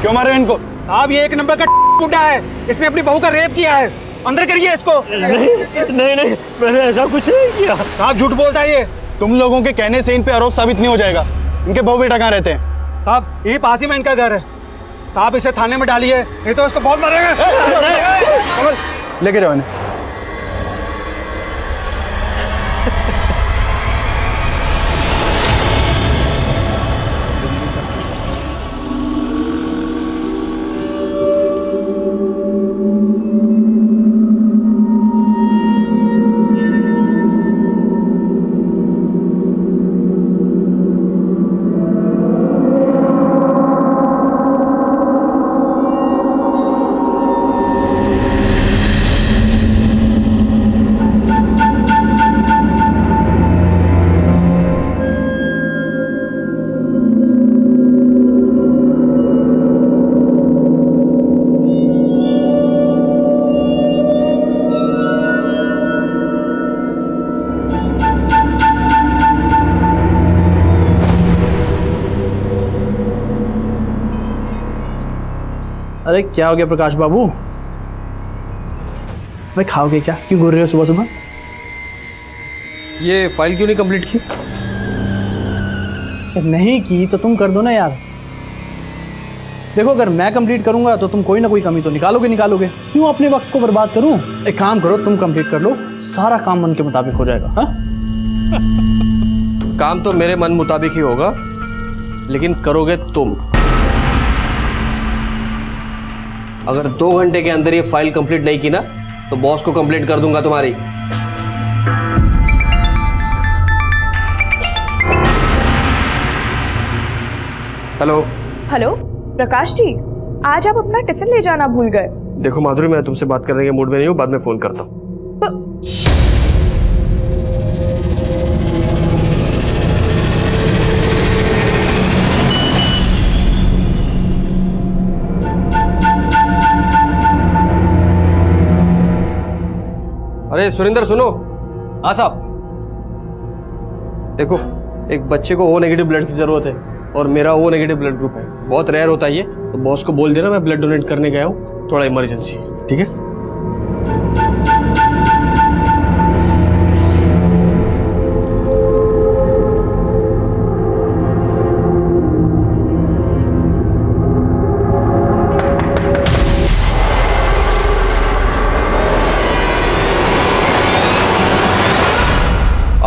क्यों मारे हो इनको? आप ये एक नंबर का गुंडा है, इसने अपनी बहू का रेप किया है। अंदर करिए इसको। नहीं, मैंने ऐसा कुछ नहीं किया। साहब झूठ बोलता है ये। तुम लोगों के कहने से इन पे आरोप साबित नहीं हो जाएगा। इनके बहू बेटा कहाँ रहते हैं? साहब यही पास ही में इनका घर है। साहब इसे थाने में डालिए, नहीं तो इसको बहुत मारेंगे। कमल, लेके जाओ इन्हें। अरे क्या हो गया प्रकाश बाबू? भाई खाओगे क्या? क्यों घूर रहे हो सुबह सुबह? ये फाइल क्यों नहीं कंप्लीट की? नहीं की तो तुम कर दो ना यार। देखो अगर मैं कंप्लीट करूंगा तो तुम कोई ना कोई कमी तो निकालोगे। क्यों अपने वक्त को बर्बाद करूं? एक काम करो, तुम कंप्लीट कर लो, सारा काम मन के मुताबिक हो जाएगा। हाँ? काम तो मेरे मन मुताबिक ही होगा, लेकिन करोगे तुम। अगर 2 घंटे के अंदर ये फाइल कंप्लीट नहीं की ना तो बॉस को कंप्लेंट कर दूंगा तुम्हारी। हेलो हेलो प्रकाश जी, आज आप अपना टिफिन ले जाना भूल गए। देखो माधुरी, मैं तुमसे बात करने के मूड में नहीं हूँ, बाद में फोन करता हूँ। अरे सुरेंद्र सुनो। हाँ साहब। देखो एक बच्चे को O नेगेटिव ब्लड की जरूरत है और मेरा O नेगेटिव ब्लड ग्रुप है, बहुत रेयर होता है ये, तो बॉस को बोल देना मैं ब्लड डोनेट करने गया हूँ, थोड़ा इमरजेंसी है, ठीक है?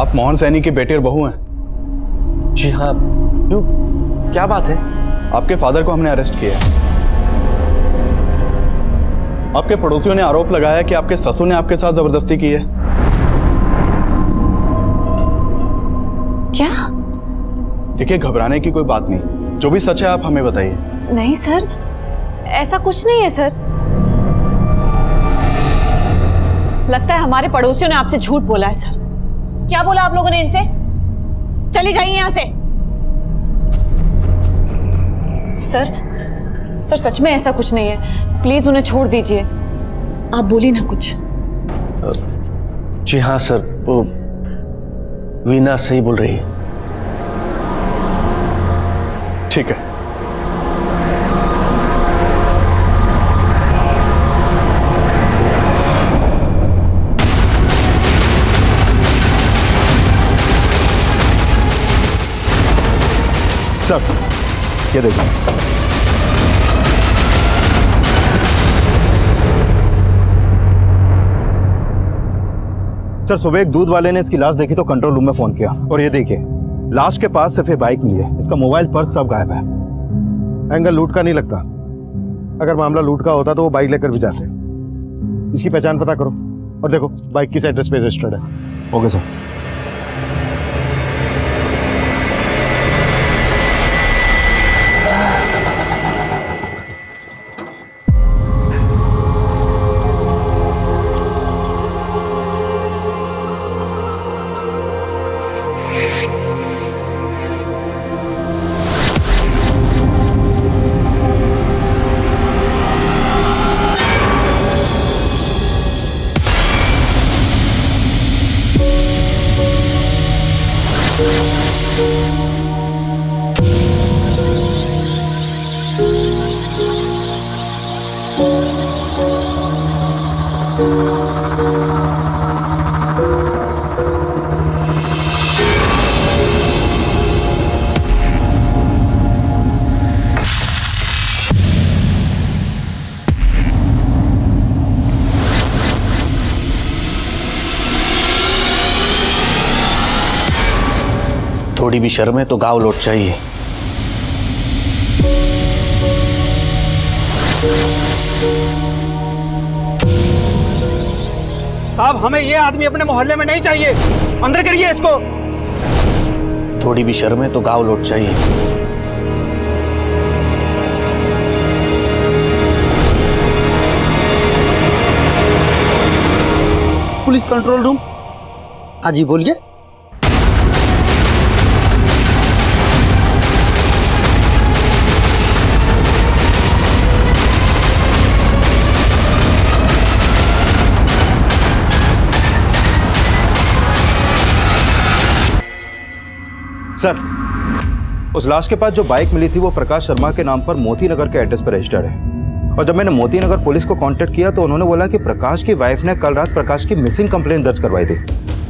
आप मोहन सैनी की बेटी और बहू हैं? जी हाँ। क्यों, क्या बात है? आपके फादर को हमने अरेस्ट किया है। आपके पड़ोसियों ने आरोप लगाया कि आपके ससुर ने आपके साथ जबरदस्ती की है। क्या? देखिए घबराने की कोई बात नहीं, जो भी सच है आप हमें बताइए। नहीं सर, ऐसा कुछ नहीं है सर। लगता है हमारे पड़ोसियों ने आपसे झूठ बोला है सर। क्या बोला आप लोगों ने इनसे? चली जाइए यहां से। सर सच में ऐसा कुछ नहीं है, प्लीज उन्हें छोड़ दीजिए। आप बोलिए ना कुछ। जी हाँ सर, वो वीना सही बोल रही है। ठीक है। सर ये देखो, सर सुबह एक दूध वाले ने इसकी लाश देखी तो कंट्रोल रूम में फोन किया, और ये देखिए लाश के पास सिर्फ ये बाइक मिली है, इसका मोबाइल पर्स सब गायब है। एंगल लूट का नहीं लगता। अगर मामला लूट का होता तो वो बाइक लेकर भी जाते। इसकी पहचान पता करो, और देखो बाइक किस एड्रेस पे रजिस्टर्ड है। Okay sir. थोड़ी भी शर्म है तो गाँव लौट चाहिए। साहब हमें ये आदमी अपने मोहल्ले में नहीं चाहिए, अंदर करिए इसको। थोड़ी भी शर्म है तो गाँव लौट चाहिए। Police control room. हाँ जी बोलिए। सर, उस लाश के पास जो बाइक मिली थी वो प्रकाश शर्मा के नाम पर मोती नगर के एड्रेस पर रजिस्टर्ड है। और जब मैंने मोती नगर पुलिस को कांटेक्ट किया तो उन्होंने बोला कि प्रकाश की वाइफ ने कल रात प्रकाश की मिसिंग कंप्लेंट दर्ज करवाई थी।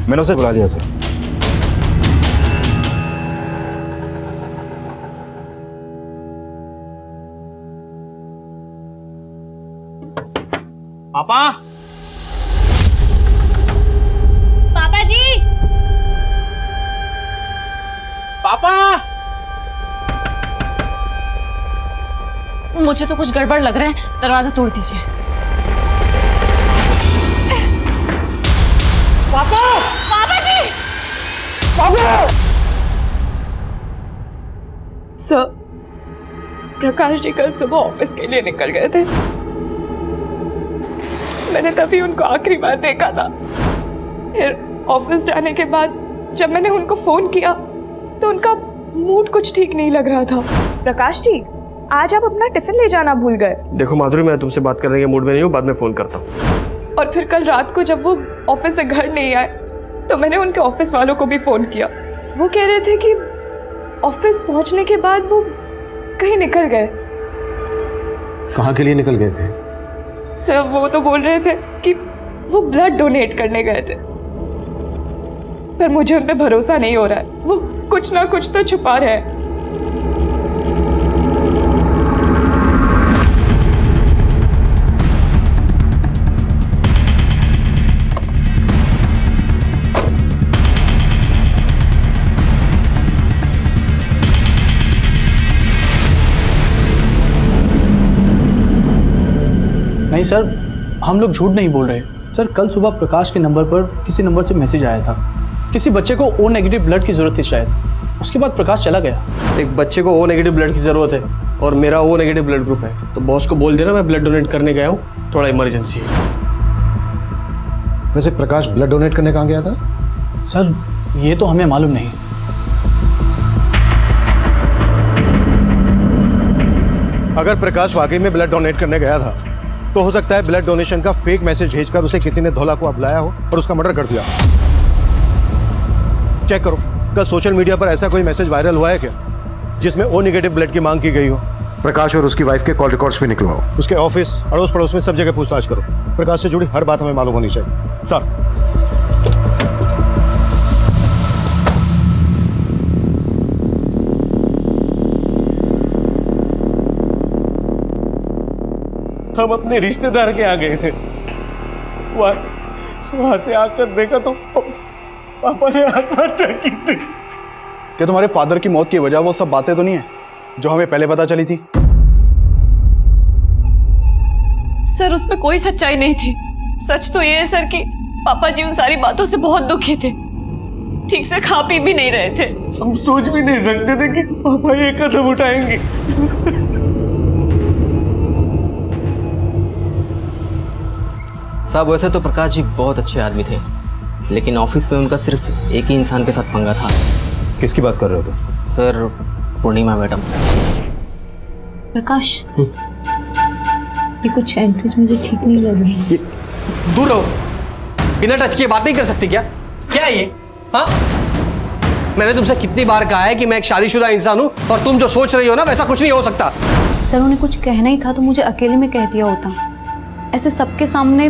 मैंने उसे बुला लिया सर। पापा, पापा जी, पापा। मुझे तो कुछ गड़बड़ लग रहा है, दरवाजा तोड़ दीजिए। पापा, पापा जी। पापा। सर, प्रकाश जी कल सुबह ऑफिस के लिए निकल गए थे। मैंने तभी उनको आखिरी बार देखा था। फिर ऑफिस जाने के बाद जब मैंने उनको फोन किया तो उनका मूड कुछ ठीक नहीं लग रहा था। प्रकाश जी, आज आप अपना टिफिन ले जाना भूल गए। देखो माधुरी, मैं तुमसे बात करने के मूड में नहीं हूँ, बाद में फोन करता हूँ। और फिर कल रात को जब वो ऑफिस से घर नहीं आए तो मैंने उनके ऑफिस वालों को भी फोन किया। वो कह रहे थे कि ऑफिस पहुंचने के बाद वो कहीं निकल गए। कहाँ के लिए निकल गए थे? सर, वो तो बोल रहे थे कि वो ब्लड डोनेट करने गए थे, पर मुझे उन पे भरोसा नहीं हो रहा है। वो कुछ ना कुछ तो छुपा रहे हैं। नहीं सर, हम लोग झूठ नहीं बोल रहे। सर, कल सुबह प्रकाश के नंबर पर किसी नंबर से मैसेज आया था। किसी बच्चे को ओ नेगेटिव ब्लड की जरूरत थी शायद। उसके बाद प्रकाश चला गया। एक बच्चे को ओ नेगेटिव ब्लड की ज़रूरत है और मेरा ओ नेगेटिव ब्लड ग्रुप है, तो बॉस को बोल देना मैं ब्लड डोनेट करने गया हूँ, थोड़ा इमरजेंसी है। वैसे प्रकाश ब्लड डोनेट करने कहाँ गया था? सर, ये तो हमें मालूम नहीं। अगर प्रकाश वाकई में ब्लड डोनेट करने गया था तो हो सकता है ब्लड डोनेशन का फेक मैसेज भेजकर उसे किसी ने धोला को बुलाया हो और उसका मर्डर कर दिया। चेक करो, कल सोशल मीडिया पर ऐसा कोई मैसेज वायरल हुआ है क्या जिसमें ओ नेगेटिव ब्लड की मांग की गई हो? प्रकाश और उसकी वाइफ के कॉल रिकॉर्ड्स भी निकलवाओ। उसके ऑफिस, अड़ोस पड़ोस में सब जगह पूछताछ करो। प्रकाश से जुड़ी हर बात हमें मालूम होनी चाहिए। सर, हम अपने रिश्तेदार के यहाँ गए थे। वहां से आकर देखा तो पापा ने आत्महत्या की थी। क्या तुम्हारे फादर की मौत की वजह वो सब बातें तो नहीं है जो हमें पहले पता चली थी? सर, उसमें कोई सच्चाई नहीं थी। सच तो ये है सर कि पापा जी उन सारी बातों से बहुत दुखी थे, ठीक से खा पी भी नहीं रहे थे। हम सोच भी नहीं सकते थे कि पापा ये कदम उठाएंगे। साहब, वैसे तो प्रकाश जी बहुत अच्छे आदमी थे, लेकिन ऑफिस में उनका सिर्फ एक ही इंसान के साथ पंगा था। किसकी बात कर रहे हो तुम? सर, पूर्णिमा मैडम। प्रकाश, ये कुछ एंट्रीज मुझे ठीक नहीं लग रही। दूर रहो, बिना टच किए बात नहीं कर सकती क्या? क्या है ये? हाँ, मैंने तुमसे कितनी बार कहा है कि मैं एक शादीशुदा इंसान हूँ और तुम जो सोच रही हो ना वैसा कुछ नहीं हो सकता। सर, उन्हें कुछ कहना ही था तो मुझे अकेले में कह दिया होता। ऐसे सबके सामने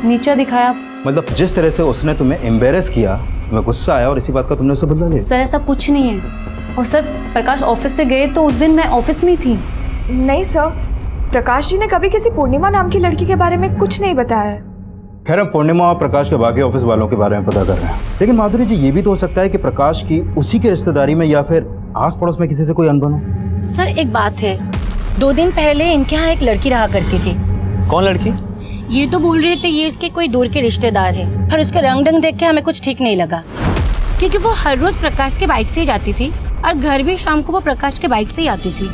नीचा दिखाया। मतलब जिस तरह से उसने तुम्हें एम्बेरस किया, मैं गुस्सा आया और इसी बात का तुमने उसे बदला लिया। सर, ऐसा कुछ नहीं है। और सर, प्रकाश ऑफिस से गए तो उस दिन मैं ऑफिस में ही थी। नहीं सर, प्रकाश जी ने कभी किसी पूर्णिमा नाम की लड़की के बारे में कुछ नहीं बताया है। खैर हम पूर्णिमा और प्रकाश के बाकी ऑफिस वालों के बारे में पता कर रहे हैं, लेकिन माधुरी जी ये भी तो हो सकता है कि प्रकाश की उसी की रिश्तेदारी में या फिर आस पड़ोस में किसी से कोई अनबन हो। सर एक बात है, 2 दिन पहले इनके यहाँ एक लड़की रहा करती थी। कौन लड़की? ये तो बोल रहे थे ये इसके कोई दूर के रिश्तेदार है, पर उसका रंग ढंग देख के हमें कुछ ठीक नहीं लगा, क्योंकि वो हर रोज प्रकाश के बाइक से ही जाती थी और घर भी शाम को वो प्रकाश के बाइक से ही आती थी।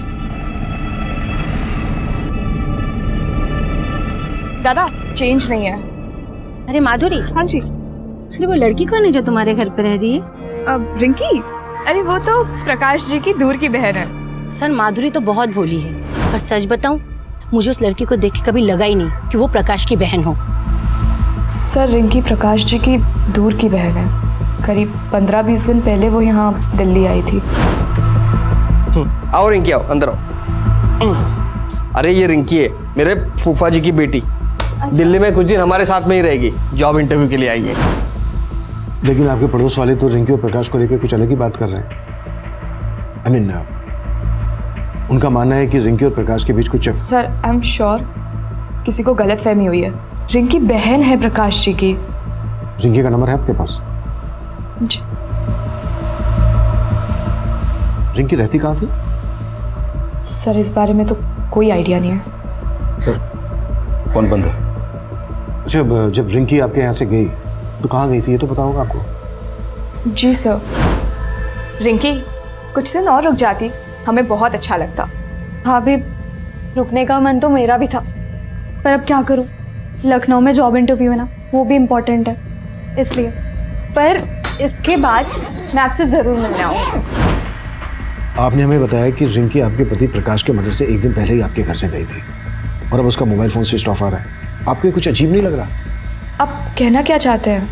दादा चेंज नहीं है। अरे माधुरी। हाँ जी। अरे वो लड़की कौन है जो तुम्हारे घर पे रह रही है? अब रिंकी, अरे वो तो प्रकाश जी की दूर की बहन है। सर माधुरी तो बहुत भोली है, पर सच बताऊं मुझे उस लड़की को देख के कभी लगा ही नहीं कि वो प्रकाश की बहन हो। सर रिंकी प्रकाश जी की दूर की बहन है। करीब 15-20 दिन पहले वो यहाँ दिल्ली आई थी। आओ रिंकी, आओ अंदर आओ। अरे ये रिंकी है, मेरे फूफा जी की बेटी। दिल्ली में कुछ दिन हमारे साथ में ही रहेगी, जॉब इंटरव्यू के लिए आई है। लेकिन आपके पड़ोस वाले तो रिंकी और प्रकाश को लेकर कुछ अलग ही बात कर रहे हैं। आई मीन उनका मानना है कि रिंकी और प्रकाश के बीच कुछ। सर आई एम श्योर किसी को गलत फहमी हुई है। रिंकी बहन है प्रकाश जी की। रिंकी का नंबर है आपके पास? जी। रिंकी रहती कहाँ थी? सर इस बारे में तो कोई आइडिया नहीं है। सर कौन बंद है? अच्छा, जब रिंकी आपके यहाँ से गई तो कहाँ गई थी ये तो पता होगा आपको? जी सर। रिंकी कुछ दिन और रुक जाती, हमें बहुत अच्छा लगता। हाँ भी रुकने का मन तो मेरा भी था, पर अब क्या करूँ, लखनऊ में जॉब इंटरव्यू है ना, वो भी इम्पोर्टेंट है इसलिए। पर इसके बाद मैं आपसे ज़रूर मिलने आऊँगी। आपने हमें बताया कि रिंकी आपके पति प्रकाश के मर्डर से 1 दिन पहले ही आपके घर से गई थी और अब उसका मोबाइल फोन स्विच ऑफ आ रहा है। आपको ये कुछ अजीब नहीं लग रहा? आप कहना क्या चाहते हैं?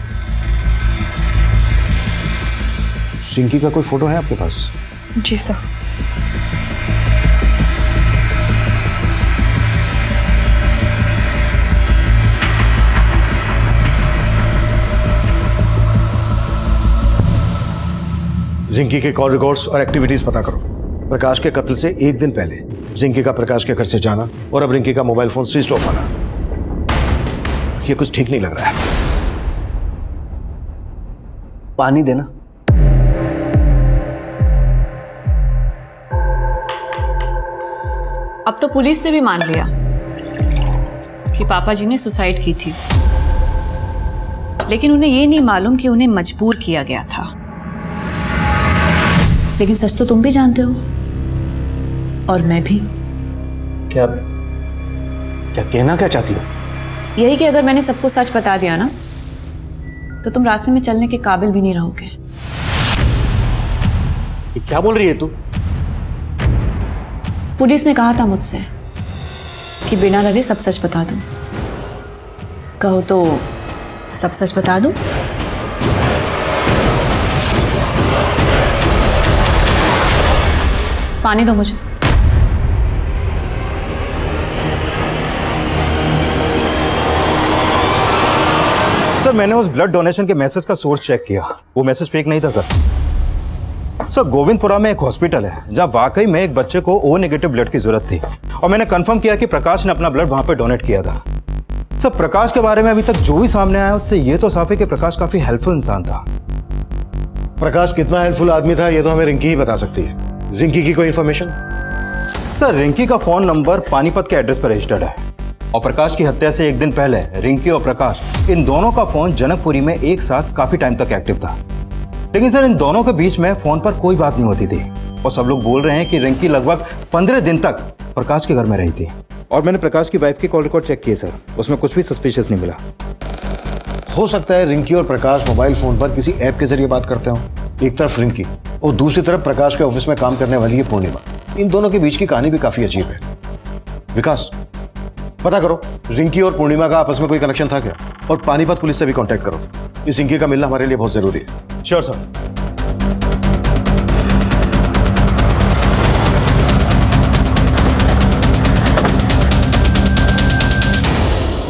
रिंकी का कोई फोटो है आपके पास? जी सर। रिंकी के कॉल रिकॉर्ड्स और एक्टिविटीज पता करो। प्रकाश के कत्ल से 1 दिन पहले रिंकी का प्रकाश के घर से जाना और अब रिंकी का मोबाइल फोन स्विच ऑफ आना, ये कुछ ठीक नहीं लग रहा है। पानी देना। अब तो पुलिस ने भी मान लिया कि पापा जी ने सुसाइड की थी, लेकिन उन्हें ये नहीं मालूम कि उन्हें मजबूर किया गया था। लेकिन सच तो तुम भी जानते हो और मैं भी। क्या कहना क्या चाहती हो? यही कि अगर मैंने सबको सच बता दिया ना, तो तुम रास्ते में चलने के काबिल भी नहीं रहोगे। ये क्या बोल रही है तू? पुलिस ने कहा था मुझसे कि बिना डरे सब सच बता दूं। कहो तो सब सच बता दूं? पानी दो मुझे। सर मैंने उस ब्लड डोनेशन के मैसेज का सोर्स चेक किया, वो मैसेज फेक नहीं था सर। सर गोविंदपुरा में एक हॉस्पिटल है जहां वाकई में एक बच्चे को ओ नेगेटिव ब्लड की जरूरत थी और मैंने कंफर्म किया कि प्रकाश ने अपना ब्लड वहां पे डोनेट किया था। सर प्रकाश के बारे में अभी तक जो भी सामने आया उससे ये तो साफ है कि प्रकाश काफी हेल्पफुल इंसान था। प्रकाश कितना हेल्पफुल आदमी था ये तो हमें रिंकी ही बता सकती है। रिंकी की कोई इंफॉर्मेशन? सर रिंकी का फोन नंबर पानीपत के एड्रेस पर रजिस्टर्ड है और प्रकाश की हत्या से 1 दिन पहले रिंकी और प्रकाश इन दोनों का फोन जनकपुरी में एक साथ काफी टाइम तक एक्टिव था। लेकिन सर इन दोनों के बीच में फोन पर कोई बात नहीं होती थी और सब लोग बोल रहे हैं कि रिंकी लगभग 15 दिन तक प्रकाश के घर में रही थी। और मैंने प्रकाश की वाइफ की कॉल रिकॉर्ड चेक किए सर, उसमें कुछ भी सस्पिशियस नहीं मिला। हो सकता है रिंकी और प्रकाश मोबाइल फोन पर किसी ऐप के जरिए बात करते हो। एक तरफ रिंकी और दूसरी तरफ प्रकाश के ऑफिस में काम करने वाली है पूर्णिमा। इन दोनों के बीच की कहानी भी काफी अजीब है। विकास पता करो रिंकी और पूर्णिमा का आपस में कोई कनेक्शन था क्या, और पानीपत पुलिस से भी कांटेक्ट करो। इस रिंकी का मिलना हमारे लिए बहुत जरूरी है। Sure sir.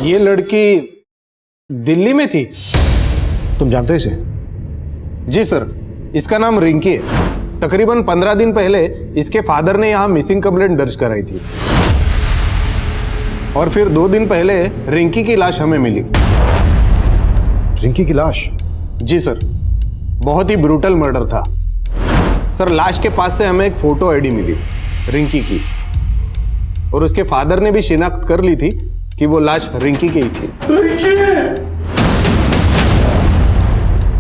ये लड़की दिल्ली में थी? तुम जानते हो इसे? जी सर, इसका नाम रिंकी है। तकरीबन 15 दिन पहले इसके फादर ने यहाँ मिसिंग कंप्लेंट दर्ज कराई थी और फिर 2 दिन पहले रिंकी की लाश हमें मिली। रिंकी की लाश? जी सर, बहुत ही ब्रूटल मर्डर था सर। लाश के पास से हमें एक फोटो आईडी मिली रिंकी की, और उसके फादर ने भी शिनाख्त कर ली थी कि वो लाश रिंकी की ही थी।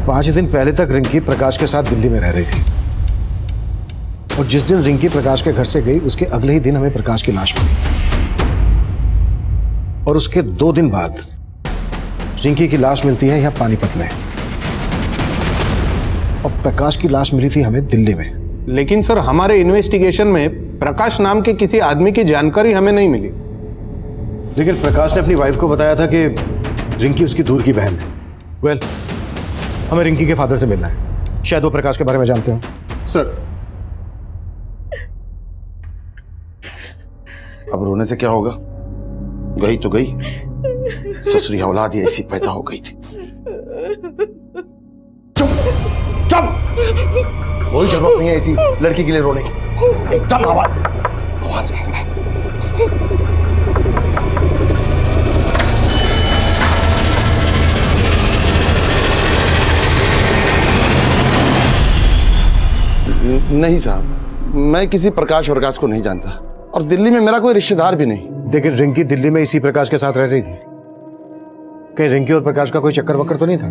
5 दिन पहले तक रिंकी प्रकाश के साथ दिल्ली में रह रही थी, और जिस दिन रिंकी प्रकाश के घर से गई उसके अगले ही दिन हमें प्रकाश की लाश मिली, और उसके 2 दिन बाद रिंकी की लाश मिलती है यहाँ पानीपत में, और प्रकाश की लाश मिली थी हमें दिल्ली में। लेकिन सर हमारे इन्वेस्टिगेशन में प्रकाश नाम के किसी आदमी की जानकारी हमें नहीं मिली। लेकिन प्रकाश ने अपनी वाइफ को बताया था कि रिंकी उसकी दूर की बहन है। वेल, हमें रिंकी के फादर से मिलना है, शायद वो प्रकाश के बारे में जानते हो। सर अब रोने से क्या होगा? गई तो गई, ससुरी औलाद ही ऐसी पैदा हो गई थी। चुप चुप, कोई जरूरत नहीं है ऐसी लड़की के लिए रोने की। एकदम आवाज नहीं साहब, मैं किसी प्रकाश वरकाश को नहीं जानता, और दिल्ली में मेरा कोई रिश्तेदार भी नहीं। लेकिन रिंकी दिल्ली में इसी प्रकाश के साथ रह रही थी, कहीं रिंकी और प्रकाश का कोई चक्कर वक्कर तो नहीं था?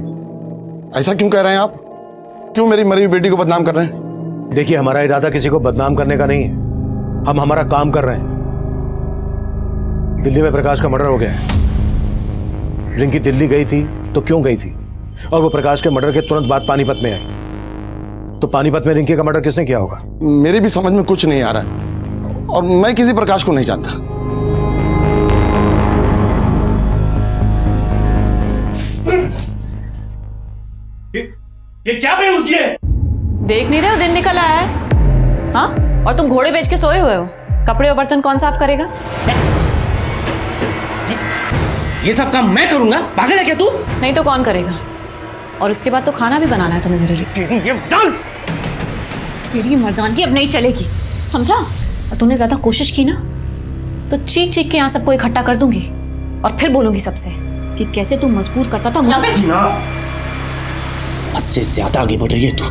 ऐसा क्यों कह रहे हैं आप? क्यों मेरी मरी हुई बेटी को बदनाम कर रहे हैं? देखिए, हमारा इरादा किसी को बदनाम करने का नहीं है, हम हमारा काम कर रहे हैं। दिल्ली में प्रकाश का मर्डर हो गया है। रिंकी दिल्ली गई थी तो क्यों गई थी? और वो प्रकाश के मर्डर के तुरंत बाद पानीपत में आई, तो पानीपत में रिंकी का मर्डर किसने किया होगा? मेरी भी समझ में कुछ नहीं आ रहा है, और मैं किसी प्रकाश को नहीं जानता। ये क्या बेहूदगी है? देख नहीं रहे हो दिन निकल आया है? हाँ, और तुम घोड़े बेच के सोए हुए हो। कपड़े और बर्तन कौन साफ करेगा? ये सब काम मैं करूंगा? पागल है क्या तू? नहीं तो कौन करेगा? और उसके बाद तो खाना भी बनाना है तुम्हें मेरे लिए। तेरी मर्दानगी अब नहीं चलेगी, समझा? और तुमने ज्यादा कोशिश की ना तो चीख चीख के यहाँ सबको इकट्ठा कर दूंगी, और फिर बोलूंगी सबसे कि कैसे तू मजबूर करता था मुझे। हद से ज्यादा आगे बढ़ रही है तू।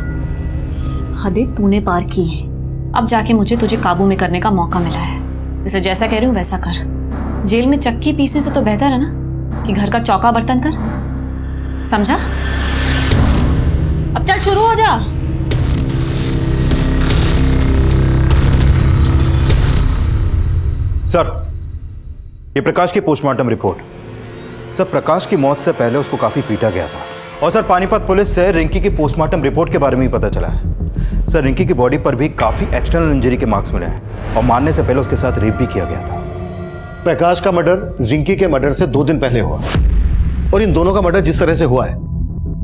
हदें तूने पार की हैं। अब जाके मुझे तुझे काबू में करने का मौका मिला है। जैसे जैसा कह रही हूँ वैसा कर। जेल में चक्की पीसने से तो बेहतर है ना कि घर का चौका बर्तन कर, समझा? अब चल शुरू हो जा। सर, ये प्रकाश की पोस्टमार्टम रिपोर्ट। सर, प्रकाश की मौत से पहले उसको काफी पीटा गया था, और सर पानीपत पुलिस से रिंकी की पोस्टमार्टम रिपोर्ट के बारे में ही पता चला है। सर, रिंकी की बॉडी पर भी काफी एक्सटर्नल इंजरी के मार्क्स मिले हैं, और मारने से पहले उसके साथ रेप भी किया गया था। प्रकाश का मर्डर रिंकी के मर्डर से 2 दिन पहले हुआ, और इन दोनों का मर्डर जिस तरह से हुआ है,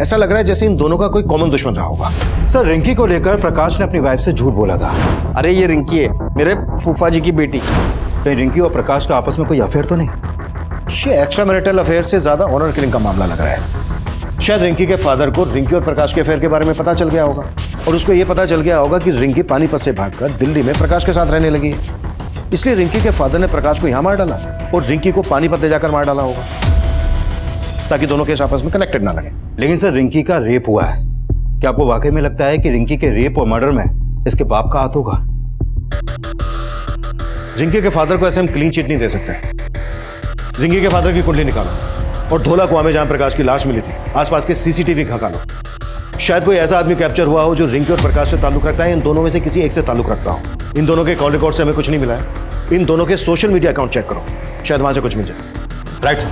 ऐसा लग रहा है जैसे इन दोनों का कोई कॉमन दुश्मन रहा होगा। सर, रिंकी को लेकर प्रकाश ने अपनी वाइफ से झूठ बोला था। अरे ये रिंकी है, मेरे फूफा जी की बेटी। कहीं रिंकी और प्रकाश का आपस में कोई अफेयर तो नहीं? ये एक्स्ट्रा मैरिटल अफेयर से ज्यादा ऑनर किलिंग का मामला लग रहा है। शायद रिंकी के फादर को रिंकी और प्रकाश के अफेयर के बारे में पता चल गया होगा, और उसको ये पता चल गया होगा कि रिंकी पानीपत से भागकर दिल्ली में प्रकाश के साथ रहने लगी है। इसलिए रिंकी के फादर ने प्रकाश को यहां मार डाला और रिंकी को पानीपत ले जाकर मार डाला होगा, ताकि दोनों केस आपस में कनेक्टेड ना लगे। लेकिन सर, रिंकी का रेप हुआ है। क्या आपको वाकई में लगता है कि रिंकी के रेप और मर्डर में इसके बाप का हाथ होगा? रिंकी के फादर को ऐसे हम क्लीन चिट नहीं दे सकते। रिंकी के फादर की कुंडली निकालो और धोला कुआं में जहां प्रकाश की लाश मिली थी आसपास के सीसीटीवी खंगालो। शायद कोई ऐसा आदमी कैप्चर हुआ हो जो रिंकी और प्रकाश से ताल्लुक रखता है, इन दोनों में से किसी एक से ताल्लुक रखता हो। इन दोनों के कॉल रिकॉर्ड से हमें कुछ नहीं मिला है। इन दोनों के सोशल मीडिया अकाउंट चेक करो, शायद वहां से कुछ मिल जाए। Right sir.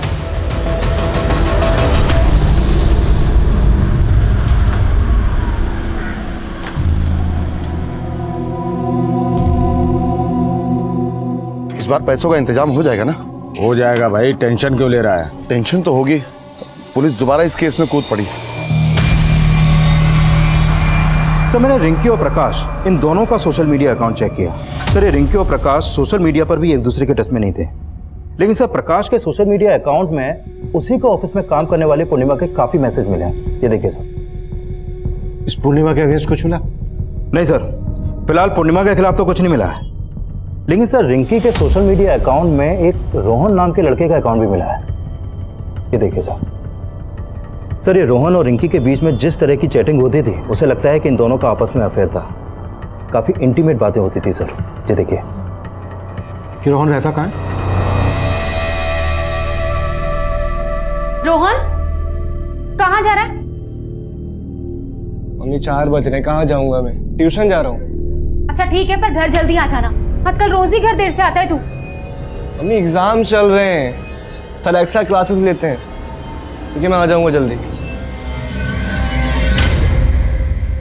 इस बार पैसों का इंतजाम हो जाएगा ना? हो जाएगा भाई, टेंशन क्यों ले रहा है? टेंशन तो होगी, पुलिस दोबारा इस केस में कूद पड़ी। सर, मैंने रिंकी और प्रकाश इन दोनों का सोशल मीडिया अकाउंट चेक किया। सर, ये रिंकी और प्रकाश सोशल मीडिया पर भी एक दूसरे के टच में नहीं थे। लेकिन सर, प्रकाश के सोशल मीडिया अकाउंट में उसी को ऑफिस में काम करने वाले पूर्णिमा के काफी मैसेज मिले हैं। ये देखिए सर। इस पूर्णिमा के अगेंस्ट कुछ मिला? नहीं सर, फिलहाल पूर्णिमा के खिलाफ तो कुछ नहीं मिला है। लेकिन सर, रिंकी के सोशल मीडिया अकाउंट में एक रोहन नाम के लड़के का अकाउंट भी मिला है। ये देखिए सर। सर, ये रोहन और रिंकी के बीच में जिस तरह की चैटिंग होती थी, उसे लगता है कि इन दोनों का आपस में अफेयर था। काफी इंटीमेट बातें होती थी सर। ये देखिए। कि रोहन रहता कहाँ है? रोहन कहाँ जा रहा है? मम्मी 4 बज रहे, कहाँ जाऊंगा मैं? ट्यूशन जा रहा हूँ। अच्छा ठीक है, पर घर जल्दी आ जाना। आजकल रोज ही घर देर से आता है तू। मम्मी एग्जाम चल रहे हैं, सर एक्स्ट्रा क्लासेस लेते हैं। ठीक है, मैं आ जाऊंगा जल्दी।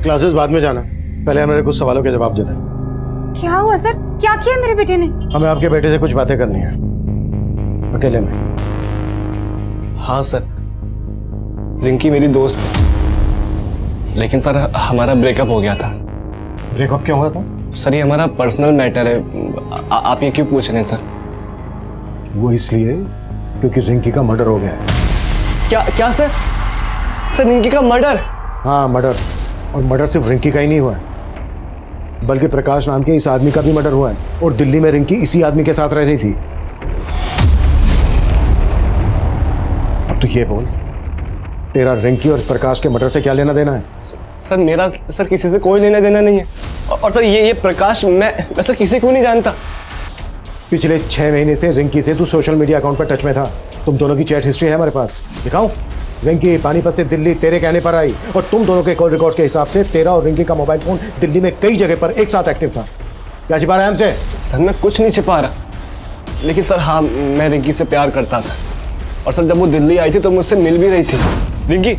क्लासेस बाद में जाना, पहले मेरे कुछ सवालों के जवाब देना है। क्या हुआ सर? क्या किया मेरे बेटे ने? हमें आपके बेटे से कुछ बातें करनी है, अकेले में। हाँ सर, रिंकी मेरी दोस्त है, लेकिन सर हमारा ब्रेकअप हो गया था। ब्रेकअप क्यों हुआ था? सर ये हमारा पर्सनल मैटर है। आप ये क्यों पूछ रहे हैं सर? वो इसलिए क्योंकि रिंकी का मर्डर हो गया है। क्या सर? सर रिंकी का मर्डर? हाँ मर्डर, और मर्डर सिर्फ रिंकी का ही नहीं हुआ है, बल्कि प्रकाश नाम के इस आदमी का भी मर्डर हुआ है। और दिल्ली में रिंकी इसी आदमी के साथ रह रही थी। अब तो ये बोल, तेरा रिंकी और प्रकाश के मर्डर से क्या लेना देना है? सर मेरा सर किसी से कोई लेना देना नहीं है। और सर ये प्रकाश, मैं सर किसी को नहीं जानता। पिछले 6 महीने से रिंकी से तू सोशल मीडिया अकाउंट पर टच में था। तुम दोनों की चैट हिस्ट्री है हमारे पास, दिखाऊं? रिंकी पानीपत से दिल्ली तेरे कहने पर आई, और तुम दोनों के कॉल रिकॉर्ड के हिसाब से तेरा और रिंकी का मोबाइल फोन दिल्ली में कई जगह पर एक साथ एक्टिव था। क्या छिपा रहा है हमसे? सर मैं कुछ नहीं छिपा रहा, लेकिन सर हाँ, मैं रिंकी से प्यार करता था। और सर जब वो दिल्ली आई थी तो मुझसे मिल भी रही थी। रिंकी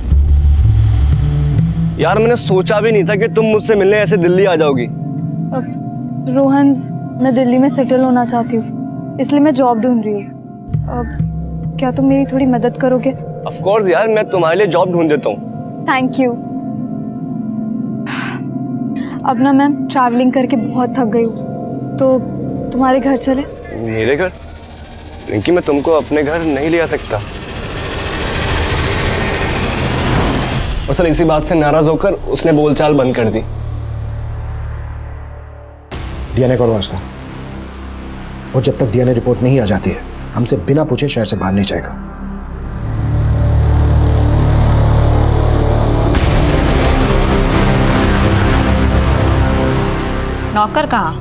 यार, मैंने सोचा भी नहीं था कि तुम मुझसे मिलने ऐसे दिल्ली आ जाओगी। रोहन, मैं दिल्ली में सेटल होना चाहती हूँ, इसलिए मैं जॉब ढूंढ रही हूँ। क्या तुम मेरी थोड़ी मदद करोगे? ऑफ कोर्स यार, मैं तुम्हारे लिए जॉब ढूंढ देता हूँ। Thank you. अब ना मैं ट्रैवलिंग करके बहुत थक गई हूँ, तो तुम्हारे घर चले? मेरे घर? रिंकी मैं तुमको अपने घर नहीं ले आ सकता। और सर इसी बात से नाराज होकर उसने बोलचाल बंद कर दी। डीएनए करवा उसका, और जब तक डीएनए रिपोर्ट नहीं आ जाती है, हमसे बिना पूछे शहर से बाहर नहीं जाएगा। नौकर कहाँ?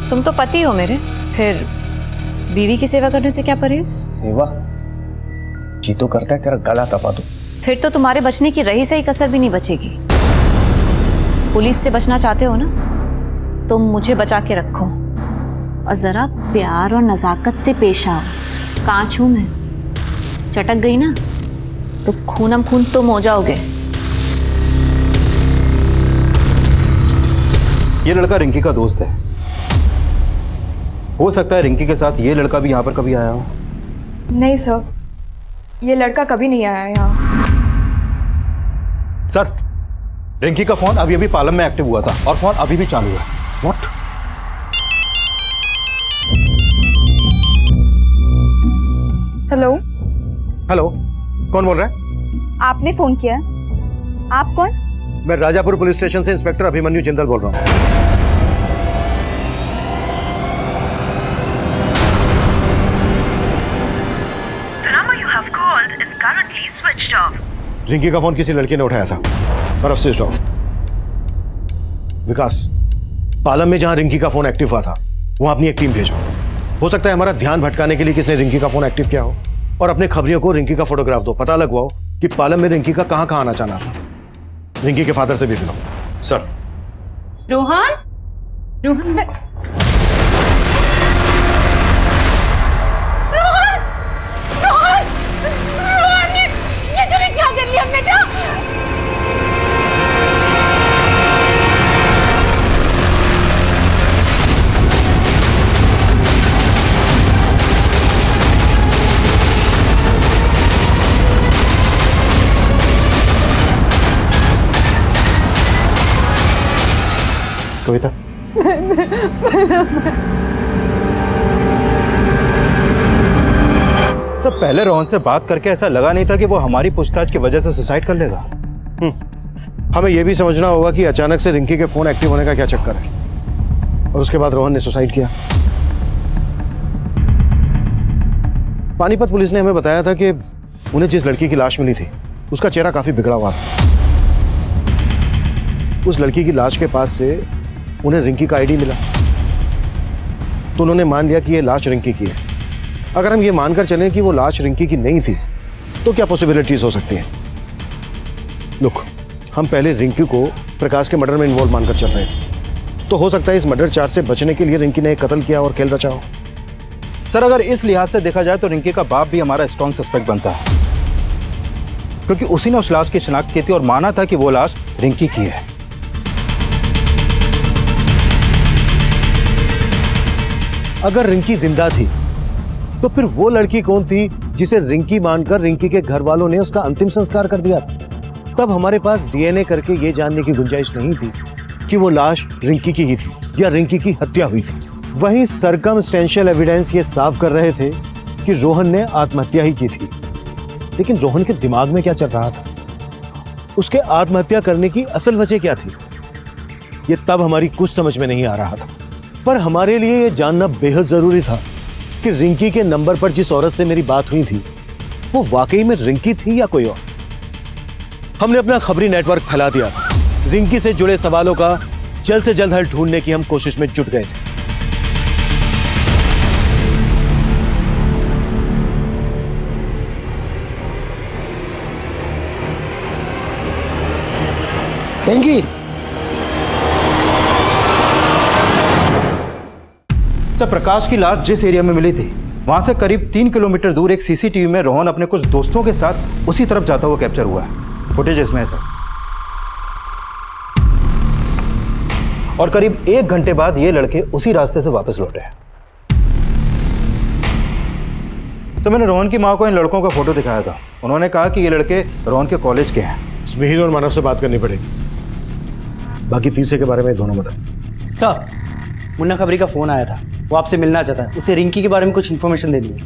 तुम तो पति हो मेरे, फिर बीवी की सेवा करने से क्या परहेज? सेवा? जी तो करता है तेरा गला दबा दूं। फिर तो तुम्हारे बचने की रही सही कसर भी नहीं बचेगी। पुलिस से बचना चाहते हो ना, तो मुझे बचा के रखो और जरा प्यार और नजाकत से पेश आओ। कांच हूं मैं, चटक गई ना तो खूनम खून तुम हो जाओगे। ये लड़का रिंकी का दोस्त है। हो सकता है रिंकी के साथ ये लड़का भी यहाँ पर कभी आया हो। नहीं सर, ये लड़का कभी नहीं आया यहाँ। सर, रिंकी का फोन अभी पालम में एक्टिव हुआ था और फोन अभी भी चालू है। व्हाट? हेलो। हेलो, कौन बोल रहा है? आपने फोन किया? आप कौन? मैं राजापुर पुलिस स्टेशन से इंस्पेक्टर अभिमन्यु जिंदल बोल रहा हूँ। रिंकी का फोन किसी लड़के ने उठाया था और अब स्विच ऑफ। विकास, पालम में जहां रिंकी का फोन एक्टिव हुआ था वहां अपनी एक टीम भेजो। हो सकता है हमारा ध्यान भटकाने के लिए किसने रिंकी का फोन एक्टिव किया हो, और अपने खबरियों को रिंकी का फोटोग्राफ दो, पता लगवाओ कि पालम में रिंकी का कहां कहां आना जाना था। रिंकी के फादर से भी मिलो। सर। रोहन, रोहन, क्या कर लिया बेटा? कविता, सर पहले रोहन से बात करके ऐसा लगा नहीं था कि वो हमारी पूछताछ की वजह से सुसाइड कर लेगा। हमें यह भी समझना होगा कि अचानक से रिंकी के फोन एक्टिव होने का क्या चक्कर है, और उसके बाद रोहन ने सुसाइड किया। पानीपत पुलिस ने हमें बताया था कि उन्हें जिस लड़की की लाश मिली थी उसका चेहरा काफी बिगड़ा हुआ था। उस लड़की की लाश के पास से उन्हें रिंकी का आईडी मिला, तो उन्होंने मान लिया कि यह लाश रिंकी की है। अगर हम ये मानकर चलें कि वो लाश रिंकी की नहीं थी, तो क्या पॉसिबिलिटीज हो सकती हैं? लुक, हम पहले रिंकी को प्रकाश के मर्डर में इन्वॉल्व मानकर चल रहे हैं, तो हो सकता है इस मर्डर चार्ज से बचने के लिए रिंकी ने एक कत्ल किया और खेल रचा हो। सर, अगर इस लिहाज से देखा जाए तो रिंकी का बाप भी हमारा स्ट्रॉन्ग सस्पेक्ट बनता है, क्योंकि उसी ने उस लाश की शिनाख्त की थी और माना था कि वो लाश रिंकी की है। अगर रिंकी जिंदा थी तो फिर वो लड़की कौन थी जिसे रिंकी मानकर रिंकी के घर वालों ने उसका अंतिम संस्कार कर दिया था? तब हमारे पास डीएनए करके ये जानने की गुंजाइश नहीं थी कि वो लाश रिंकी की ही थी या रिंकी की हत्या हुई थी। वहीं सर्कमस्टेंशियल एविडेंस ये साफ कर रहे थे कि रोहन ने आत्महत्या ही की थी। लेकिन रोहन के दिमाग में क्या चल रहा था? उसके आत्महत्या करने की असल वजह क्या थी? ये तब हमारी कुछ समझ में नहीं आ रहा था। पर हमारे लिए ये जानना बेहद जरूरी था कि रिंकी के नंबर पर जिस औरत से मेरी बात हुई थी वो वाकई में रिंकी थी या कोई और। हमने अपना खबरी नेटवर्क फैला दिया। रिंकी से जुड़े सवालों का जल्द से जल्द हल ढूंढने की हम कोशिश में जुट गए थे। रिंकी, सर, प्रकाश की लाश जिस एरिया में मिली थी वहां से करीब 3 किलोमीटर दूर एक सीसीटीवी में रोहन अपने कुछ दोस्तों के साथ उसी तरफ जाता हुआ कैप्चर हुआ है। फुटेज इसमें है सर। और करीब 1 घंटे बाद ये लड़के उसी रास्ते से वापस लौटे हैं। तो मैंने रोहन की मां को इन लड़कों का फोटो दिखाया था। उन्होंने कहा कि ये लड़के रोहन के कॉलेज के हैं। मिहिर और मानव से बात करनी पड़ेगी। बाकी तीसरे के बारे में दोनों बताओ। सर, मुन्ना खबरी का फोन आया था, वो आपसे मिलना चाहता है। उसे रिंकी के बारे में कुछ इन्फॉर्मेशन देनी है।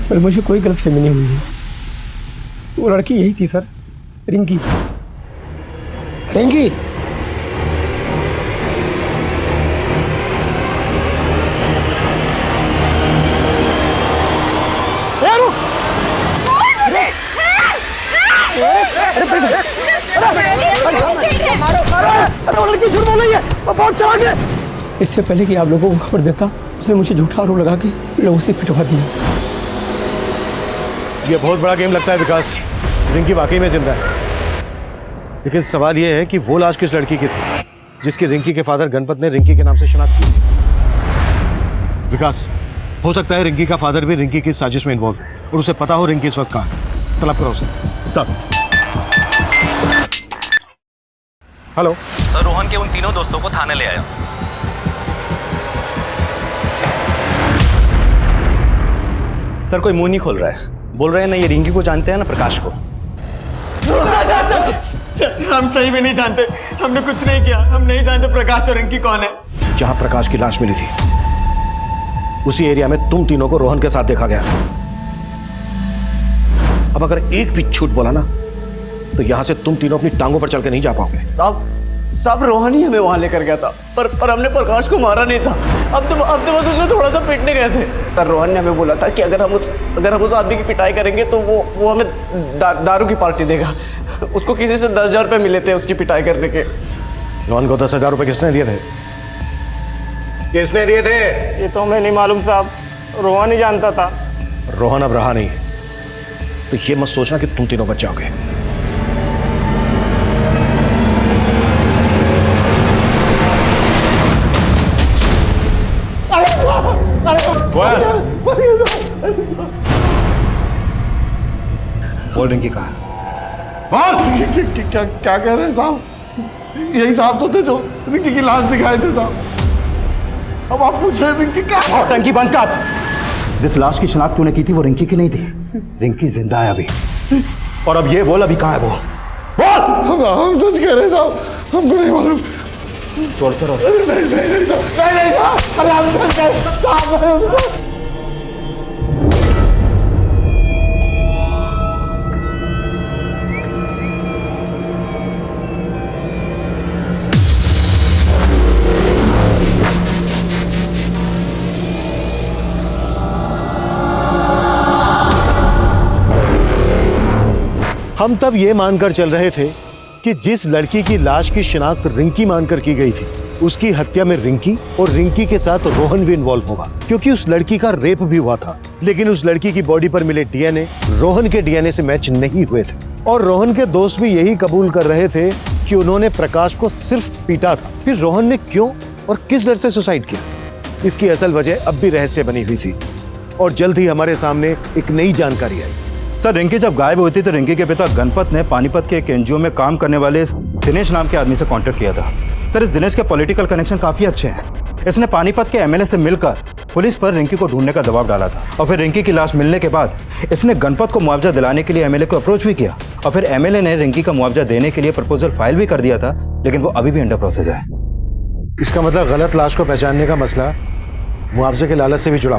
सर, मुझे कोई गलतफहमी नहीं हुई है। वो लड़की यही थी सर, रिंकी। रिंकी, इससे पहले कि आप लोगों को खबर देता, उसने मुझे झूठा आरोप लगा के लोगों से पिटवा दिया। ये बहुत बड़ा गेम लगता है विकास। रिंकी वाकई में जिंदा है, लेकिन सवाल ये है कि वो लाश किस लड़की की थी जिसकी रिंकी के फादर गणपत ने रिंकी के नाम से शिनाख्त की। विकास, हो सकता है रिंकी का फादर भी रिंकी की साजिश में इन्वॉल्व और उसे पता हो रिंकी इस वक्त कहाँ है। तलब करो उसे। सर, हेलो सर, रोहन के उन तीनों दोस्तों को थाने ले आया। सर, कोई मुंह नहीं खोल रहा है। बोल रहे हैं ना ये रिंकी को जानते हैं ना प्रकाश को। हम सही में नहीं जानते, हमने कुछ नहीं किया। हम नहीं जानते प्रकाश और रिंकी कौन है। जहां प्रकाश की लाश मिली थी उसी एरिया में तुम तीनों को रोहन के साथ देखा गया था। अब अगर एक भी झूठ बोला ना तो यहां से तुम तीनों अपनी टांगों पर चल के नहीं जा पाओगे। सब रोहन ही हमें वहां लेकर गया था, पर हमने प्रकाश को मारा नहीं था। अब तो बस उसने थोड़ा सा पीटने गए थे। पर रोहन ने हमें बोला था कि अगर हम उस आदमी की पिटाई करेंगे तो वो हमें दारू की पार्टी देगा। उसको किसी से 10,000 रुपये मिले थे उसकी पिटाई करने के। रोहन को 10,000 रुपये किसने दिए थे? किसने दिए थे? ये तो हमें नहीं मालूम साहब, रोहन ही जानता था। रोहन अब रहा नहीं, तो ये मत सोचना कि तुम तीनों बच जाओगे। बोल रिंकी कहाँ? क्या कह रहे हैं साहब? यही साहब तो थे जो रिंकी की लाश दिखाए थे साहब। अब आप पूछे रिंकी कहाँ? टंकी बंद कर। जिस लाश की शिनाख्त तूने की थी वो रिंकी की नहीं थी। रिंकी जिंदा है अभी। और अब ये बोल, अभी कहाँ है वो? बोल। हम सच कह रहे हैं साहब, हमको नहीं मालूम। तोड़ते रहो। नहीं साहब, अरे हम सच कह रहे हैं साहब। हम तब ये मानकर चल रहे थे कि जिस लड़की की लाश की शिनाख्त रिंकी मानकर की गई थी, उसकी हत्या में रिंकी और रिंकी के साथ रोहन भी इन्वॉल्व होगा, क्योंकि उस लड़की का रेप भी हुआ था। लेकिन उस लड़की की बॉडी पर मिले डीएनए रोहन के डीएनए से मैच नहीं हुए थे, और रोहन के दोस्त भी यही कबूल कर रहे थे कि उन्होंने प्रकाश को सिर्फ पीटा था। फिर रोहन ने क्यों और किस डर से सुसाइड किया, इसकी असल वजह अब भी रहस्य बनी हुई थी, और जल्द ही हमारे सामने एक नई जानकारी आई। सर, रिंकी जब गायब हुई थी तो रिंकी के पिता गणपत ने पानीपत के एक एनजीओ में काम करने वाले इस दिनेश नाम के आदमी से कांटेक्ट किया था। सर, इस दिनेश के पॉलिटिकल कनेक्शन काफी अच्छे हैं। इसने पानीपत के एमएलए से मिलकर पुलिस पर रिंकी को ढूंढने का दबाव डाला था, और फिर रिंकी की लाश मिलने के बाद इसने गणपत को मुआवजा दिलाने के लिए एमएलए को अप्रोच भी किया, और फिर एमएलए ने रिंकी का मुआवजा देने के लिए प्रपोजल फाइल भी कर दिया था, लेकिन वो अभी भी अंडर प्रोसेस है। इसका मतलब गलत लाश को पहचानने का मसला मुआवजे के लालच से भी जुड़ा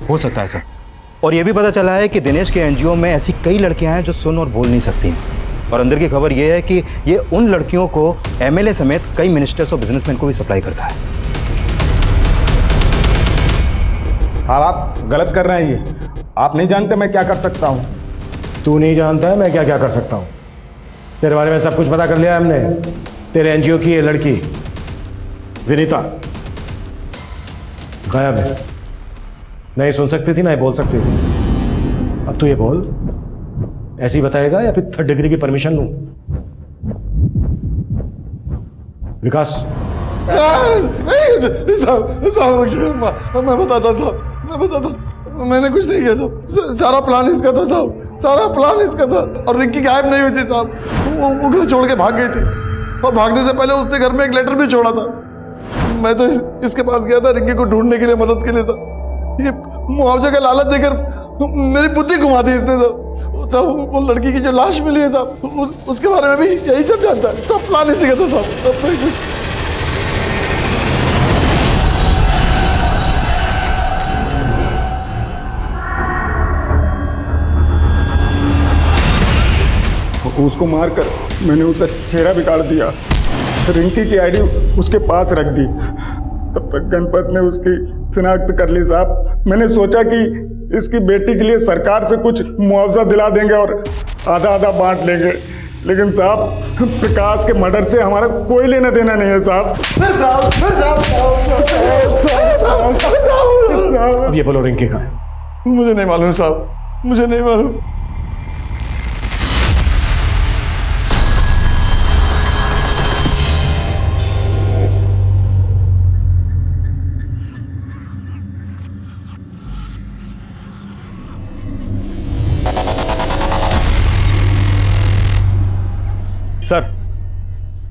हो सकता है सर। और ये भी पता चला है कि दिनेश के एनजीओ में ऐसी कई लड़कियां हैं जो सुन और बोल नहीं सकती, और अंदर की खबर ये है कि ये उन लड़कियों को एमएलए समेत कई मिनिस्टर्स और बिजनेसमैन को भी सप्लाई करता है। साहब, आप गलत कर रहे हैं। ये आप नहीं जानते मैं क्या कर सकता हूँ। तू नहीं जानता है मैं क्या क्या कर सकता हूँ। तेरे बारे में सब कुछ पता कर लिया हमने। तेरे एनजीओ की ये लड़की विनीता गायब है, नहीं सुन सकती थी ना ही बोल सकती थी। अब तू ये बोल, ऐसे ही बताएगा या फिर 3rd डिग्री की परमिशन लूं? विकास मैं बताता था, मैंने कुछ नहीं किया साहब। सारा प्लान इसका था साहब, सारा प्लान इसका था। और रिंकी गायब नहीं हुई थी साहब, वो घर छोड़ के भाग गई थी, और भागने से पहले उसने घर में एक लेटर भी छोड़ा था। मैं तो इसके पास गया था रिंकी को ढूंढने के लिए, मदद के लिए साहब। ये मुआवजे का लालच देकर मेरी बुद्धि घुमा दी इसने साहब। वो लड़की की जो लाश मिली है साहब, उसके बारे में भी यही सब जानता है। सब प्लान इसी का था साहब। उसको मारकर मैंने उसका चेहरा बिगाड़ दिया, रिंकी की आईडी उसके पास रख दी। तब तक गणपत ने उसकी शिनाख्त कर ली साहब। मैंने सोचा कि इसकी बेटी के लिए सरकार से कुछ मुआवजा दिला देंगे और आधा आधा बांट लेंगे, लेकिन साहब प्रकाश के मर्डर से हमारा कोई लेना देना नहीं है साहब। अब ये बोलो, रिंकी कहाँ है? मुझे नहीं मालूम साहब, मुझे नहीं मालूम। सर,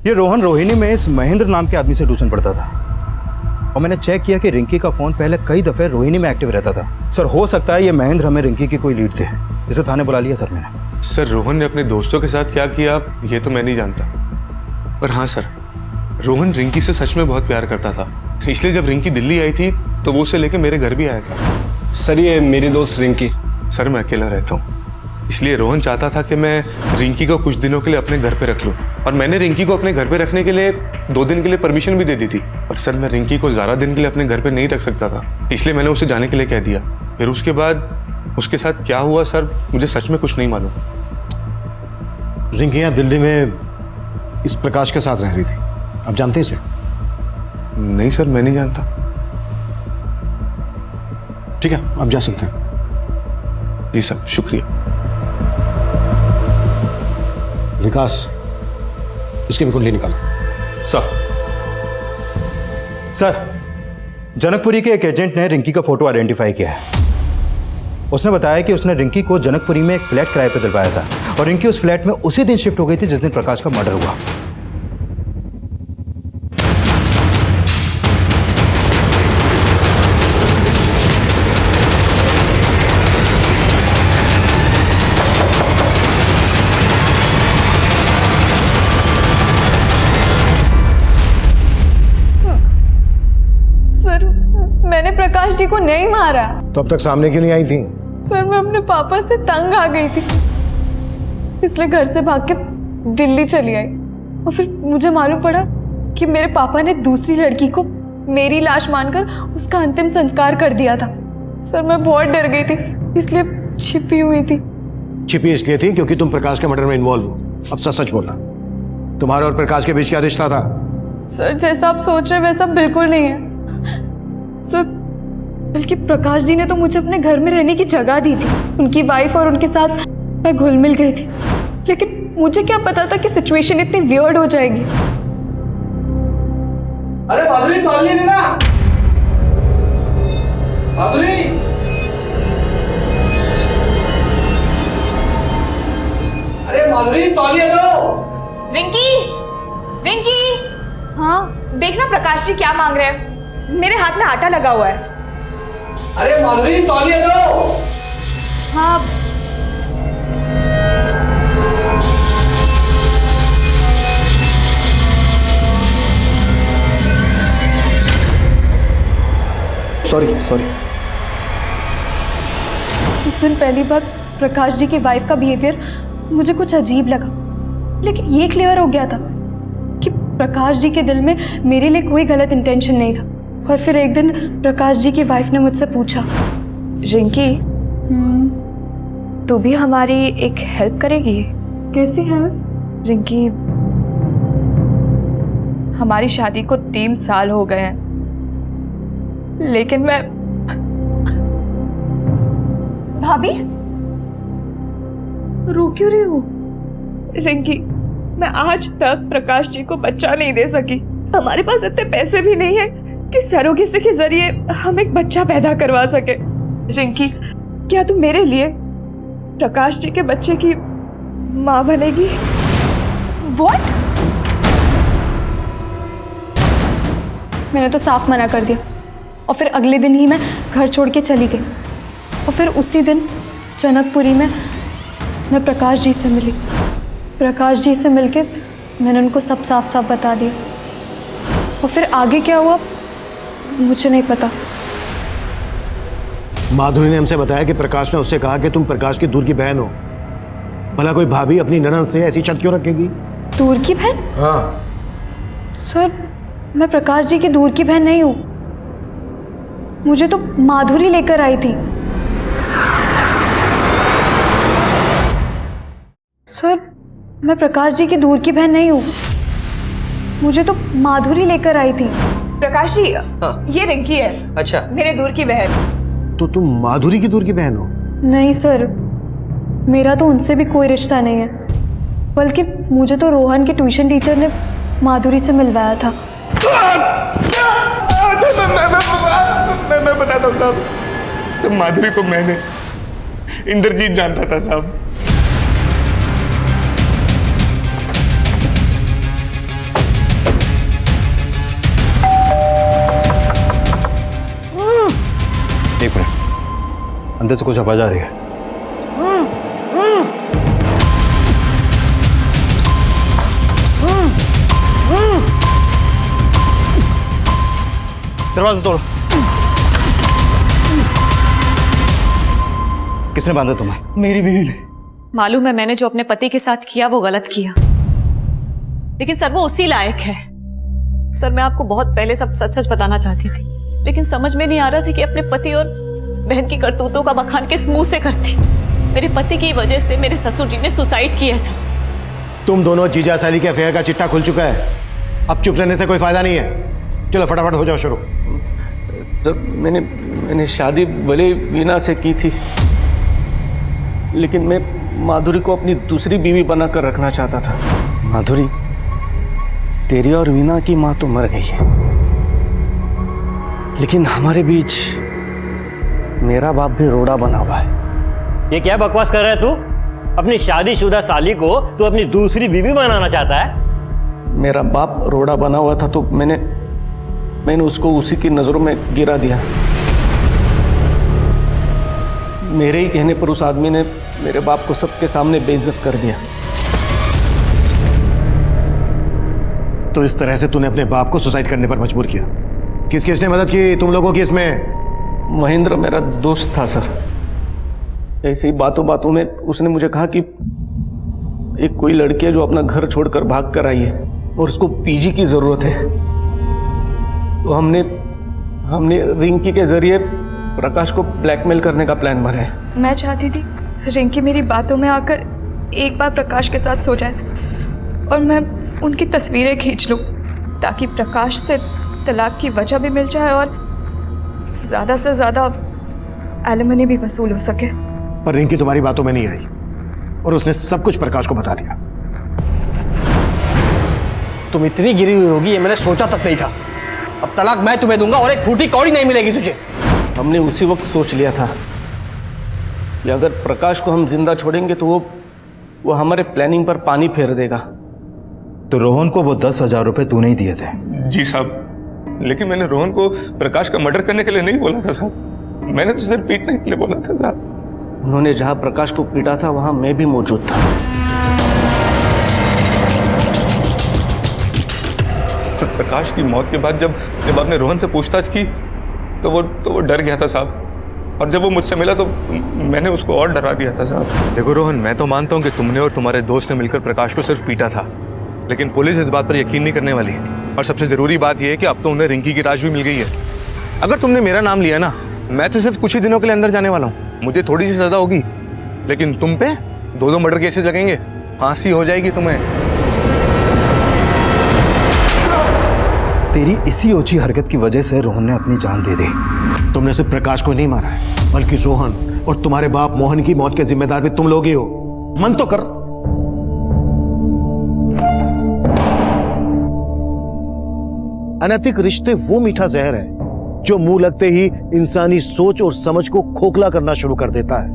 ये रोहन रोहिणी में इस महेंद्र नाम के आदमी से ट्यूशन पढ़ता था, और मैंने चेक किया कि रिंकी का फोन पहले कई दफे रोहिणी में एक्टिव रहता था। सर, हो सकता है ये महेंद्र हमें रिंकी की कोई लीड थे। इसे थाने बुला लिया सर मैंने। सर, रोहन ने अपने दोस्तों के साथ क्या किया ये तो मैं नहीं जानता, पर हाँ सर, रोहन रिंकी से सच में बहुत प्यार करता था, इसलिए जब रिंकी दिल्ली आई थी तो वो उसे लेके मेरे घर भी आया था। सर, ये मेरी दोस्त रिंकी। सर, मैं अकेला रहता हूँ, इसलिए रोहन चाहता था कि मैं रिंकी को कुछ दिनों के लिए अपने घर पे रख लूं, और मैंने रिंकी को अपने घर पे रखने के लिए 2 दिन के लिए परमिशन भी दे दी थी। पर सर, मैं रिंकी को ज़्यादा दिन के लिए अपने घर पे नहीं रख सकता था, इसलिए मैंने उसे जाने के लिए कह दिया। फिर उसके बाद उसके साथ क्या हुआ सर, मुझे सच में कुछ नहीं मालूम। रिंकी यहाँ दिल्ली में इस प्रकाश के साथ रह रही थी, आप जानते हैं इसे? नहीं सर, मैं नहीं जानता। ठीक है, आप जा सकते हैं। जी सर, शुक्रिया। विकास, इसकी भी कुंडली निकालो। सर, जनकपुरी के एक एजेंट ने रिंकी का फोटो आइडेंटिफाई किया है। उसने बताया कि उसने रिंकी को जनकपुरी में एक फ्लैट किराए पर दिलवाया था, और रिंकी उस फ्लैट में उसी दिन शिफ्ट हो गई थी जिस दिन प्रकाश का मर्डर हुआ। मैंने प्रकाश जी को नहीं मारा। तो अब तक सामने क्यों नहीं आई थी? सर, मैं अपने पापा से तंग आ गई थी, इसलिए घर से भाग के दिल्ली चली आई, और फिर मुझे मालूम पड़ा कि मेरे पापा ने दूसरी लड़की को मेरी लाश मानकर उसका अंतिम संस्कार कर दिया था। सर, मैं बहुत डर गई थी, इसलिए छिपी हुई थी। छिपी इसलिए थी क्योंकि तुम प्रकाश के मर्डर में इन्वॉल्व हो। अब सच सच बोलना, तुम्हारे और प्रकाश के बीच क्या रिश्ता था? सर जैसा आप सोच रहे हैं वैसा बिल्कुल नहीं है सर, बल्कि प्रकाश जी ने तो मुझे अपने घर में रहने की जगह दी थी। उनकी वाइफ और उनके साथ मैं घुल मिल गई थी, लेकिन मुझे क्या पता था कि सिचुएशन इतनी वियर्ड हो जाएगी। अरे माधुरी तौलिए ना, माधुरी। अरे माधुरी तौलिए दो। रिंकी, रिंकी। हाँ देखना प्रकाश जी क्या मांग रहे हैं, मेरे हाथ में आटा लगा हुआ है। अरे माधुरी तौलिए दो। हाँ सॉरी। उस दिन पहली बार प्रकाश जी की वाइफ का बिहेवियर मुझे कुछ अजीब लगा, लेकिन ये क्लियर हो गया था कि प्रकाश जी के दिल में मेरे लिए कोई गलत इंटेंशन नहीं था। और फिर एक दिन प्रकाश जी की वाइफ ने मुझसे पूछा, रिंकी तू भी हमारी एक हेल्प करेगी? कैसी हेल्प? रिंकी हमारी शादी को 3 साल हो गए हैं, लेकिन मैं भाभी रो क्यों रही हो? रिंकी मैं आज तक प्रकाश जी को बच्चा नहीं दे सकी। हमारे पास इतने पैसे भी नहीं है कि सरोगेसी के जरिए हम एक बच्चा पैदा करवा सके। रिंकी क्या तू मेरे लिए प्रकाश जी के बच्चे की माँ बनेगी? What? मैंने तो साफ मना कर दिया और फिर अगले दिन ही मैं घर छोड़ के चली गई। और फिर उसी दिन जनकपुरी में मैं प्रकाश जी से मिली। प्रकाश जी से मिलके मैंने उनको सब साफ साफ बता दिया। और फिर आगे क्या हुआ मुझे नहीं पता। माधुरी ने हमसे बताया कि प्रकाश ने उससे कहा कि तुम प्रकाश की दूर की बहन हो। भला कोई भाभी अपनी ननद से ऐसी शक क्यों रखेगी? दूर की बहन? हाँ सर मैं प्रकाश जी की दूर की बहन नहीं हूँ, मुझे तो माधुरी लेकर आई थी। सर मैं प्रकाश जी की दूर की बहन नहीं हूँ, मुझे तो माधुरी लेकर आई थी। प्रकाश जी ये रिंकी है। अच्छा मेरे दूर की बहन। तो तुम माधुरी की दूर की बहन हो? नहीं सर, मेरा तो उनसे भी कोई रिश्ता नहीं है, बल्कि मुझे तो रोहन के ट्यूशन टीचर ने माधुरी से मिलवाया था। मैं बताता हूँ साहब, सब माधुरी को मैंने इंद्रजीत जानता था साहब। एक मिनट, अंदर से कुछ आवाज आ रही है। दरवाजा तोड़ो। किसने बांधा तुम्हें? मेरी बीवी ने। मालूम है मैंने जो अपने पति के साथ किया वो गलत किया, लेकिन सर वो उसी लायक है। सर मैं आपको बहुत पहले सब सच सच बताना चाहती थी, लेकिन समझ में नहीं आ रहा था कि अपने पति और बहन की करतूतों का बखान किस मुंह से करती। मेरे पति की वजह से मेरे ससुर जी ने सुसाइड किया सर। तुम दोनों जीजा साली के अफेयर का चिट्टा खुल चुका है, अब चुप रहने से कोई फायदा नहीं है। चलो फटाफट हो जाओ शुरू। तो मैंने शादी भले वीना से की थी, लेकिन मैं माधुरी को अपनी दूसरी बीवी बनाकर रखना चाहता था। माधुरी, तेरी और वीना की माँ तो मर गई है, लेकिन हमारे बीच मेरा बाप भी रोड़ा बना हुआ है। ये क्या बकवास कर रहा है तू? अपनी शादीशुदा साली को तू अपनी दूसरी बीवी बनाना चाहता है? मेरा बाप रोड़ा बना हुआ था तो मैंने उसको उसी की नजरों में गिरा दिया। मेरे ही कहने पर उस आदमी ने मेरे बाप को सबके सामने बेइज्जत कर दिया। तो इस तरह से तूने अपने बाप को सुसाइड करने पर मजबूर किया। किसने मदद की तुम लोगों की इसमें? महेंद्र मेरा दोस्त था सर। ऐसी बातों बातों में उसने मुझे कहा कि एक कोई लड़की है जो अपना घर छोड़कर भाग कर आई है और उसको पीजी की जरूरत है। तो हमने रिंकी के जरिए प्रकाश को ब्लैकमेल करने का प्लान बनाया। मैं चाहती थी रिंकी मेरी बातों में आकर एक बार प्रकाश के साथ सो जाए और मैं उनकी तस्वीरें खींच लूं, ताकि प्रकाश से तलाक की वजह भी मिल जाए और ज़्यादा से ज़्यादा एलिमनी भी वसूल हो सके। पर रिंकी तुम्हारी बातों में नहीं आई और उसने सब कुछ प्रकाश को बता दिया। तुम इतनी गिरी हुई होगी ये मैंने सोचा तक नहीं था। अब तलाक मैं तुम्हें दूंगा और एक फूटी कौड़ी नहीं मिलेगी तुझे। हमने उसी वक्त सोच लिया था कि अगर प्रकाश को हम जिंदा छोड़ेंगे तो वो हमारे प्लानिंग पर पानी फेर देगा। तो रोहन को वो 10,000 रुपए तूने ही दिए थे? जी साहब, लेकिन मैंने रोहन को प्रकाश का मर्डर करने के लिए नहीं बोला था साहब। मैंने तो सिर्फ पीटने के लिए बोला था साहब। उन्होंने जहां प्रकाश को पीटा था वहां मैं भी मौजूद था। प्रकाश की मौत के बाद जब आपने रोहन से पूछताछ की तो वो डर गया था साहब, और जब वो मुझसे मिला तो मैंने उसको और डरा दिया था साहब। देखो रोहन, मैं तो मानता हूँ कि तुमने और तुम्हारे दोस्त ने मिलकर प्रकाश को सिर्फ पीटा था, लेकिन पुलिस इस बात पर यकीन नहीं करने वाली। और सबसे जरूरी बात यह है कि अब तो उन्हें रिंकी की लाश भी मिल गई है। अगर तुमने मेरा नाम लिया ना, मैं तो सिर्फ कुछ ही दिनों के लिए अंदर जाने वाला हूँ, मुझे थोड़ी सी सजा होगी, लेकिन तुम पे 2-2 मर्डर केसेस लगेंगे, फांसी हो जाएगी तुम्हें। तेरी इसी ओछी हरकत की वजह से रोहन ने अपनी जान दे दी। तुमने सिर्फ प्रकाश को नहीं मारा है, बल्कि रोहन और तुम्हारे बाप मोहन की मौत के जिम्मेदार भी तुम लोग ही हो। मन तो कर। अनैतिक रिश्ते वो मीठा जहर है जो मुंह लगते ही इंसानी सोच और समझ को खोखला करना शुरू कर देता है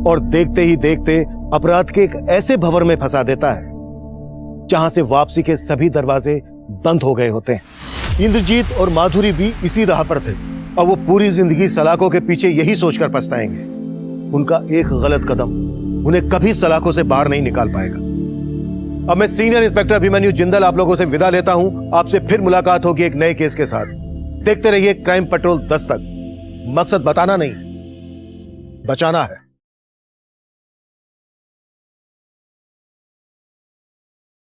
और देखते ही देखते अपराध के एक ऐसे भंवर में फंसा देता है जहां से वापसी के सभी दरवाजे बंद हो गए होते हैं। इंद्रजीत और माधुरी भी इसी राह पर थे और वो पूरी जिंदगी सलाखों के पीछे यही सोचकर पछताएंगे। उनका एक गलत कदम उन्हें कभी सलाखों से बाहर नहीं निकाल पाएगा। अब मैं सीनियर इंस्पेक्टर अभिमन्यु जिंदल आप लोगों से विदा लेता हूं। आपसे फिर मुलाकात होगी एक नए केस के साथ। देखते रहिए क्राइम पेट्रोल 10 तक। मकसद बताना नहीं, बचाना है।